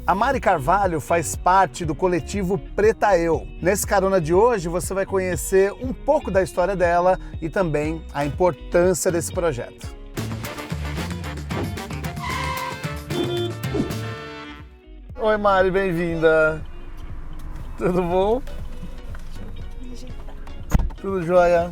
A Mari Carvalho faz parte do coletivo Preta Eu. Nesse Carona de hoje você vai conhecer um pouco da história dela e também a importância desse projeto. Oi Mari, bem-vinda. Tudo bom? Tudo jóia?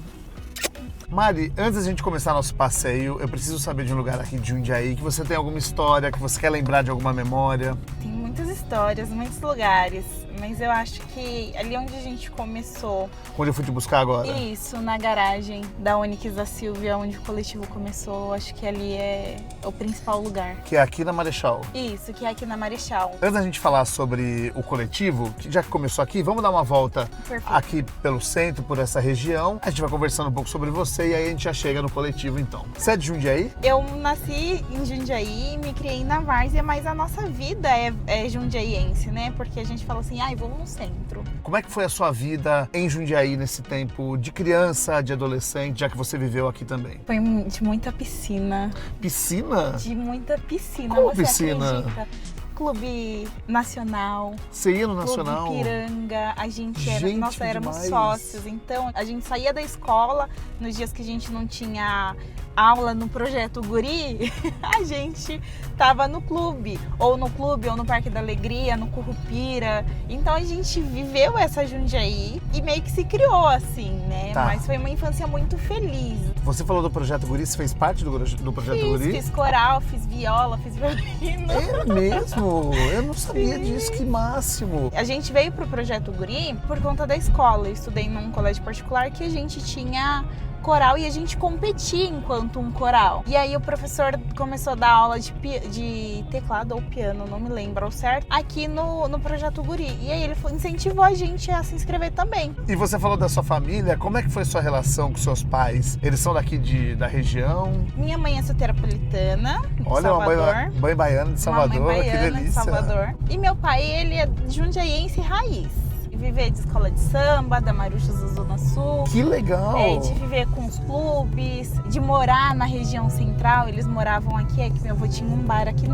Mari, antes da gente começar nosso passeio, eu preciso saber de um lugar aqui de Jundiaí que você tem alguma história, que você quer lembrar de alguma memória. Tem muitas histórias, muitos lugares, mas eu acho que ali onde a gente começou... Onde eu fui te buscar agora? Isso, na garagem da Onyx da Silvia, onde o coletivo começou, acho que ali é o principal lugar. Que é aqui na Marechal. Isso, que é aqui na Marechal. Antes da gente falar sobre o coletivo, que já que começou aqui, vamos dar uma volta aqui pelo centro, por essa região. A gente vai conversando um pouco sobre você e aí a gente já chega no coletivo então. Você é de Jundiaí? Eu nasci em Jundiaí, me criei na Várzea, mas a nossa vida é jundiaiense, né? Porque a gente fala assim, vamos no centro. Como é que foi a sua vida em Jundiaí nesse tempo de criança, de adolescente, já que você viveu aqui também? Foi de muita piscina. Piscina? De muita piscina. Como você piscina? Acredita? Clube Nacional. Você ia no Nacional? Clube Piranga. A gente era, Gente, éramos demais. sócios. Então, a gente saía da escola nos dias que a gente não tinha aula no Projeto Guri, a gente tava no clube, ou no Parque da Alegria, no Currupira. Então a gente viveu essa Jundiaí e meio que se criou assim, né? Tá. Mas foi uma infância muito feliz. Você falou do Projeto Guri, você fez parte do Projeto Guri? Fiz coral, fiz viola, fiz violino. É mesmo? Eu não sabia disso, que máximo. A gente veio pro Projeto Guri por conta da escola. Eu estudei num colégio particular que a gente tinha coral e a gente competia enquanto um coral. E aí o professor começou a dar aula de teclado ou piano, não me lembro ao certo, aqui no Projeto Guri. E aí ele incentivou a gente a se inscrever também. E você falou da sua família, como é que foi a sua relação com seus pais? Eles são daqui da região? Minha mãe é soteropolitana, de Olha, Salvador. uma mãe baiana de Salvador, Uma mãe que baiana delícia. de Salvador. E meu pai, ele é jundiaiense raiz. Viver de escola de samba, da Marujas da Zona Sul. Que legal! De viver com os clubes, de morar na região central. Eles moravam aqui, é que meu avô tinha um bar aqui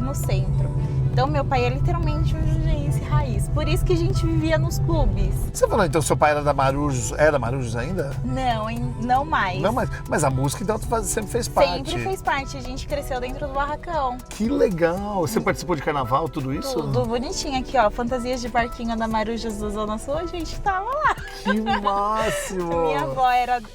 no centro. Então meu pai é literalmente um jundiaiense raiz. Por isso que a gente vivia nos clubes. Você falou então seu pai era da Marujos, ainda? Não mais. Não, mas a música então sempre fez parte. Sempre fez parte, a gente cresceu dentro do barracão. Que legal! Você participou de carnaval, tudo isso? Tudo bonitinho aqui, ó, fantasias de barquinho da Marujas da Zona Sul, a gente tava lá. Que máximo!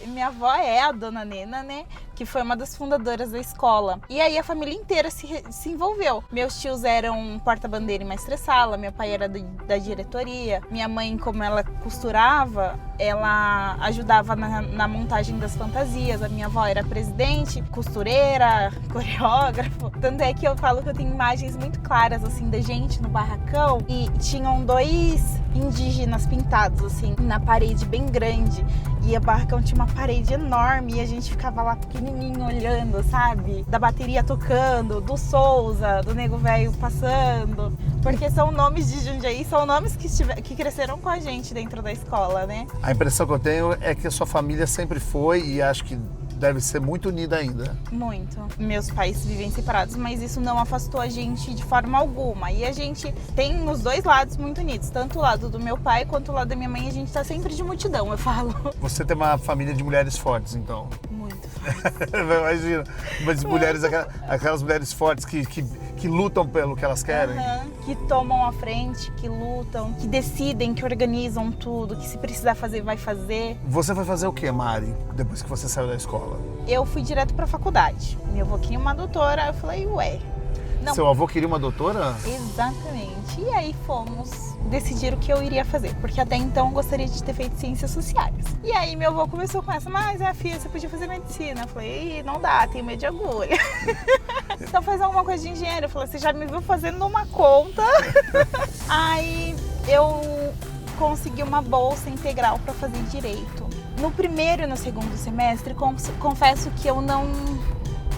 Minha avó é a dona Nena, né? Que foi uma das fundadoras da escola. E aí a família inteira se envolveu. Meus tios eram porta-bandeira e mestre-sala, meu pai era da diretoria. Minha mãe, como ela costurava, ela ajudava na montagem das fantasias. A minha avó era presidente, costureira, coreógrafo. Tanto é que eu falo que eu tenho imagens muito claras, assim, da gente no barracão. E tinham 2 indígenas pintados, assim, na parede bem grande. E o barracão tinha uma parede enorme e a gente ficava lá pequenininho olhando, sabe? Da bateria tocando, do Souza, do Nego Velho passando. Porque são nomes de Jundiaí, são nomes que cresceram com a gente dentro da escola, né? A impressão que eu tenho é que a sua família sempre foi e acho que deve ser muito unida ainda. Muito. Meus pais vivem separados, mas isso não afastou a gente de forma alguma. E a gente tem nos dois lados muito unidos. Tanto o lado do meu pai quanto o lado da minha mãe, a gente tá sempre de multidão, eu falo. Você tem uma família de mulheres fortes, então. Muito. Imagina, mas mulheres, aquelas mulheres fortes que lutam pelo que elas querem. Que tomam a frente, que lutam, que decidem, que organizam tudo, que se precisar fazer, vai fazer. Você foi fazer o que, Mari, depois que você saiu da escola? Eu fui direto pra faculdade. Meu avô queria uma doutora, eu falei, ué. Não. Seu avô queria uma doutora? Exatamente. E aí decidir o que eu iria fazer, porque até então eu gostaria de ter feito ciências sociais. E aí meu avô começou com essa, mas filha, você podia fazer medicina. Eu falei, não dá, tenho medo de agulha. Então faz alguma coisa de engenheiro. Eu falei, você já me viu fazendo uma conta. Aí eu consegui uma bolsa integral para fazer direito. No primeiro e no segundo semestre, confesso que eu não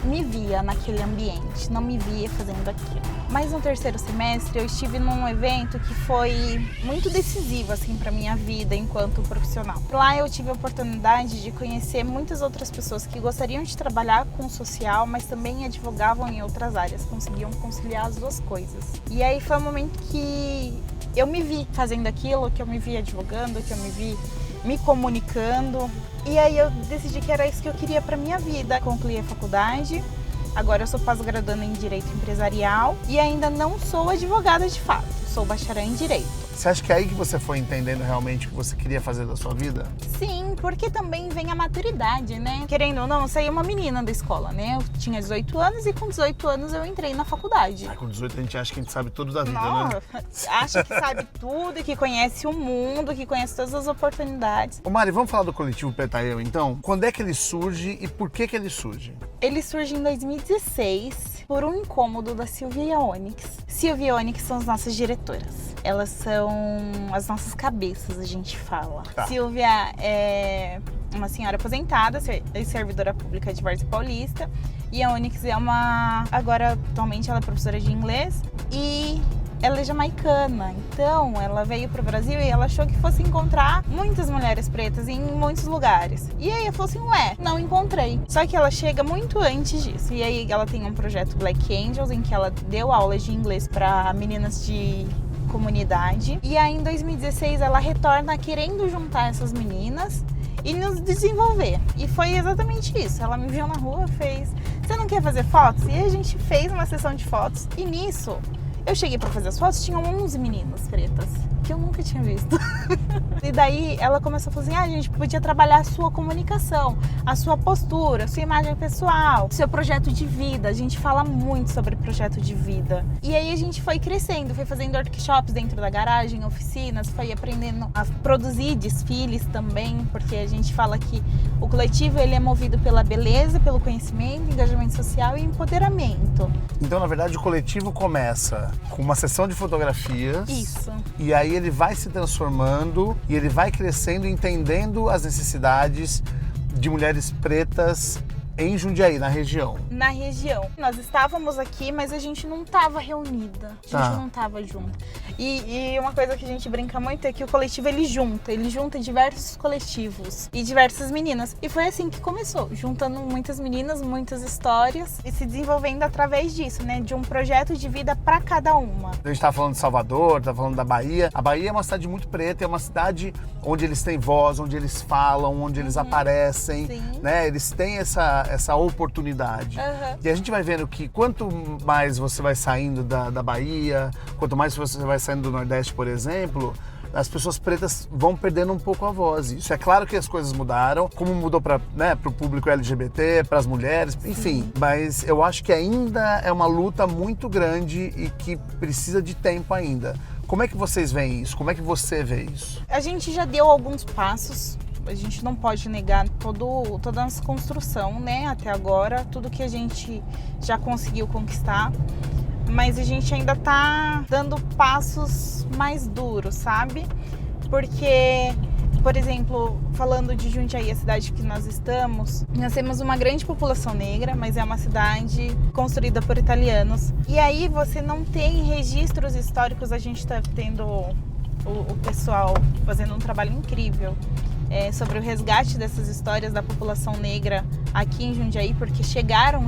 me via naquele ambiente, não me via fazendo aquilo. Mas no terceiro semestre eu estive num evento que foi muito decisivo assim para minha vida enquanto profissional. Lá eu tive a oportunidade de conhecer muitas outras pessoas que gostariam de trabalhar com o social, mas também advogavam em outras áreas, conseguiam conciliar as duas coisas. E aí foi um momento que eu me vi fazendo aquilo, que eu me vi advogando, que eu me vi me comunicando. E aí eu decidi que era isso que eu queria para minha vida. Concluí a faculdade, agora eu sou pós-graduanda em Direito Empresarial e ainda não sou advogada de fato, sou bacharel em Direito. Você acha que é aí que você foi entendendo realmente o que você queria fazer da sua vida? Sim, porque também vem a maturidade, né? Querendo ou não, eu saí uma menina da escola, né? Eu tinha 18 anos e com 18 anos eu entrei na faculdade. Com 18 a gente acha que a gente sabe tudo da vida, Nossa, né? acha que sabe tudo, que conhece o mundo, que conhece todas as oportunidades. Ô Mari, vamos falar do Coletivo Preta Eu, então? Quando é que ele surge e por que ele surge? Ele surge em 2016 por um incômodo da Silvia e a Onyx. Silvia e Onyx são as nossas diretoras. Elas são as nossas cabeças, a gente fala. Tá. Silvia é uma senhora aposentada, servidora pública de Várzea Paulista. E a Onyx é agora, atualmente, ela é professora de inglês. E ela é jamaicana, então ela veio pro Brasil e ela achou que fosse encontrar muitas mulheres pretas em muitos lugares. E aí eu falei assim, não encontrei. Só que ela chega muito antes disso. E aí ela tem um projeto Black Angels, em que ela deu aulas de inglês para meninas de comunidade. E aí em 2016 ela retorna querendo juntar essas meninas e nos desenvolver. E foi exatamente isso. Ela me viu na rua, fez, você não quer fazer fotos? E a gente fez uma sessão de fotos. E nisso, eu cheguei pra fazer as fotos, tinham 11 meninas pretas, que eu nunca tinha visto. E daí ela começou a falar assim, a gente podia trabalhar a sua comunicação, a sua postura, a sua imagem pessoal, seu projeto de vida. A gente fala muito sobre projeto de vida. E aí a gente foi crescendo, foi fazendo workshops dentro da garagem, oficinas, foi aprendendo a produzir desfiles também, porque a gente fala que o coletivo ele é movido pela beleza, pelo conhecimento, engajamento social e empoderamento. Então, na verdade, o coletivo começa com uma sessão de fotografias. Isso. E aí ele vai se transformando e ele vai crescendo, entendendo as necessidades de mulheres pretas em Jundiaí, na região. Na região. Nós estávamos aqui, mas a gente não estava reunida. A gente não estava junto. E uma coisa que a gente brinca muito é que o coletivo ele junta diversos coletivos e diversas meninas. E foi assim que começou, juntando muitas meninas, muitas histórias e se desenvolvendo através disso, né? De um projeto de vida para cada uma. A gente tá falando de Salvador, tá falando da Bahia. A Bahia é uma cidade muito preta, é uma cidade onde eles têm voz, onde eles falam, onde eles aparecem, né? Eles têm essa oportunidade. E a gente vai vendo que quanto mais você vai saindo da Bahia, quanto mais você vai saindo do Nordeste, por exemplo, as pessoas pretas vão perdendo um pouco a voz. Isso é claro que as coisas mudaram, como mudou para o público LGBT, para as mulheres, enfim. Mas eu acho que ainda é uma luta muito grande e que precisa de tempo ainda. Como é que vocês veem isso? Como é que você vê isso? A gente já deu alguns passos. A gente não pode negar toda a nossa construção, né? Até agora, tudo que a gente já conseguiu conquistar. Mas a gente ainda tá dando passos mais duros, sabe? Porque, por exemplo, falando de Jundiaí, a cidade que nós estamos, nós temos uma grande população negra, mas é uma cidade construída por italianos. E aí você não tem registros históricos, a gente tá tendo o pessoal fazendo um trabalho incrível sobre o resgate dessas histórias da população negra aqui em Jundiaí, porque chegaram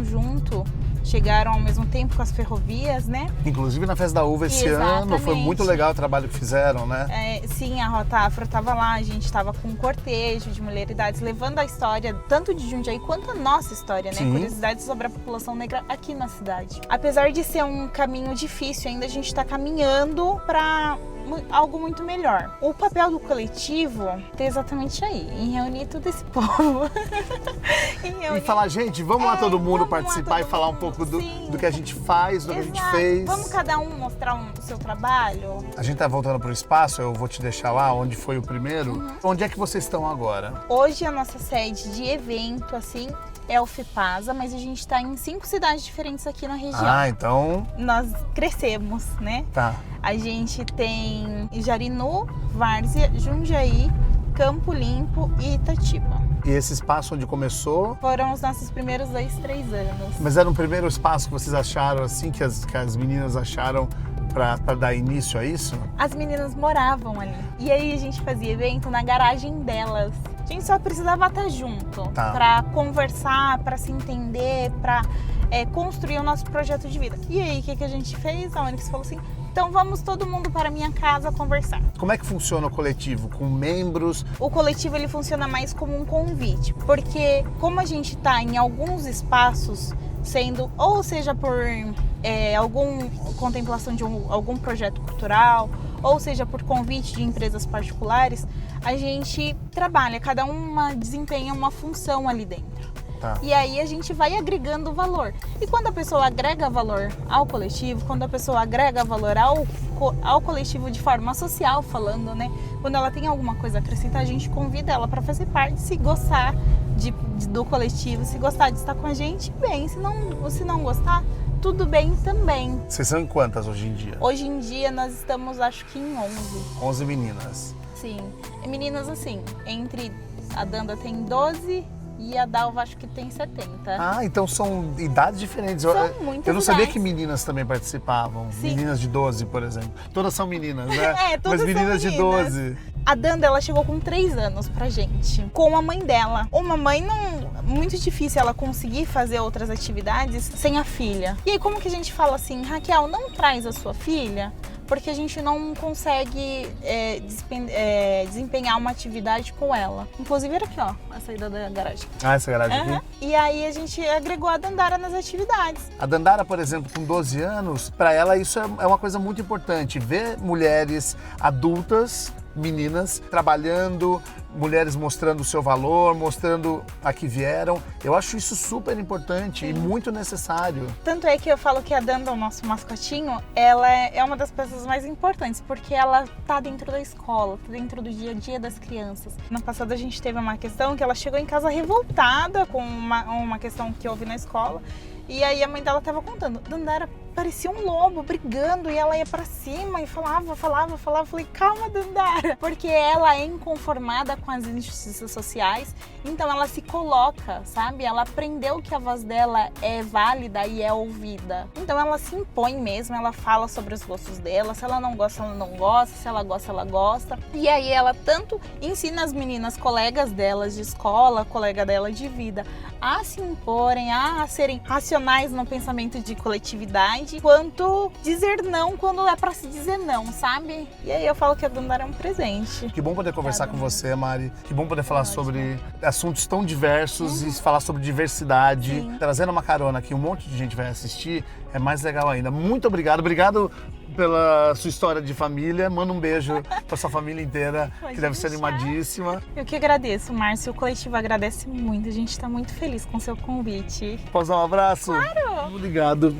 ao mesmo tempo com as ferrovias, né? Inclusive na Festa da Uva esse ano, foi muito legal o trabalho que fizeram, né? Sim, a Rota Afro estava lá, a gente estava com um cortejo de mulheridades, levando a história, tanto de Jundiaí quanto a nossa história, né? Curiosidades sobre a população negra aqui na cidade. Apesar de ser um caminho difícil, ainda a gente está caminhando para algo muito melhor. O papel do coletivo é exatamente aí, em reunir todo esse povo. E falar, gente, vamos lá todo mundo participar e falar um pouco do que a gente faz, do que a gente fez. Vamos cada um mostrar o seu trabalho. A gente tá voltando pro espaço, eu vou te deixar lá, onde foi o primeiro. Onde é que vocês estão agora? Hoje a nossa sede de evento, assim, é o FIPASA, mas a gente está em 5 cidades diferentes aqui na região. Ah, então... Nós crescemos, né? Tá. A gente tem Jarinu, Várzea, Jundiaí, Campo Limpo e Itatiba. E esse espaço onde começou? Foram os nossos primeiros 2, 3 anos. Mas era o primeiro espaço que vocês acharam, assim, que as meninas acharam pra dar início a isso? As meninas moravam ali. E aí a gente fazia evento na garagem delas. A gente só precisava estar junto pra conversar, pra se entender, pra construir o nosso projeto de vida. E aí, o que a gente fez? A Onyx falou assim, então vamos todo mundo para a minha casa conversar. Como é que funciona o coletivo? Com membros? O coletivo ele funciona mais como um convite, porque como a gente está em alguns espaços, sendo ou seja por alguma contemplação de algum projeto cultural, ou seja por convite de empresas particulares, a gente trabalha, cada uma desempenha uma função ali dentro. E aí a gente vai agregando valor. E quando a pessoa agrega valor ao coletivo, quando a pessoa agrega valor ao coletivo de forma social falando, né? Quando ela tem alguma coisa a acrescentar, a gente convida ela para fazer parte, se gostar do coletivo, se gostar de estar com a gente, bem. Se não gostar, tudo bem também. Vocês são em quantas hoje em dia? Hoje em dia nós estamos, acho que em 11. 11 meninas. Sim. E meninas assim, a Danda tem 12... E a Dalva acho que tem 70. Ah, então são idades diferentes. São muitas Eu não sabia idades. que meninas também participavam. Sim. Meninas de 12, por exemplo. Todas são meninas, né? Todas Mas meninas são de meninas. 12. A Danda, ela chegou com 3 anos pra gente, com a mãe dela. Uma mãe muito difícil ela conseguir fazer outras atividades sem a filha. E aí como que a gente fala assim, Raquel, não traz a sua filha, porque a gente não consegue desempenhar uma atividade com ela. Inclusive era aqui, ó, a saída da garagem. Ah, essa garagem aqui? E aí a gente agregou a Dandara nas atividades. A Dandara, por exemplo, com 12 anos, para ela isso é uma coisa muito importante. Ver mulheres adultas, meninas, trabalhando, mulheres mostrando o seu valor, mostrando a que vieram. Eu acho isso super importante e muito necessário. Tanto é que eu falo que a Danda, o nosso mascotinho, ela é uma das peças mais importantes, porque ela tá dentro da escola, tá dentro do dia a dia das crianças. No passado a gente teve uma questão que ela chegou em casa revoltada com uma questão que houve na escola. E aí a mãe dela tava contando, Dandara parecia um lobo brigando e ela ia pra cima e falava. Eu falei, calma, Dandara. Porque ela é inconformada com as injustiças sociais, então ela se coloca, sabe? Ela aprendeu que a voz dela é válida e é ouvida. Então ela se impõe mesmo, ela fala sobre os gostos dela, se ela não gosta, ela não gosta, se ela gosta, ela gosta. E aí ela tanto ensina as meninas, colegas delas de escola, colega dela de vida, a se imporem, a serem racionais no pensamento de coletividade, quanto dizer não quando é pra se dizer não, sabe? E aí eu falo que a Dandara é um presente. Que bom poder conversar com você, Mari. Que bom poder falar sobre assuntos tão diversos e falar sobre diversidade. Sim. Trazendo uma carona que um monte de gente vai assistir, é mais legal ainda. Muito obrigado. Obrigado pela sua história de família. Manda um beijo pra sua família inteira, que deve ser animadíssima. Eu que agradeço, Márcio. O coletivo agradece muito. A gente tá muito feliz com o seu convite. Posso dar um abraço? Claro! Obrigado.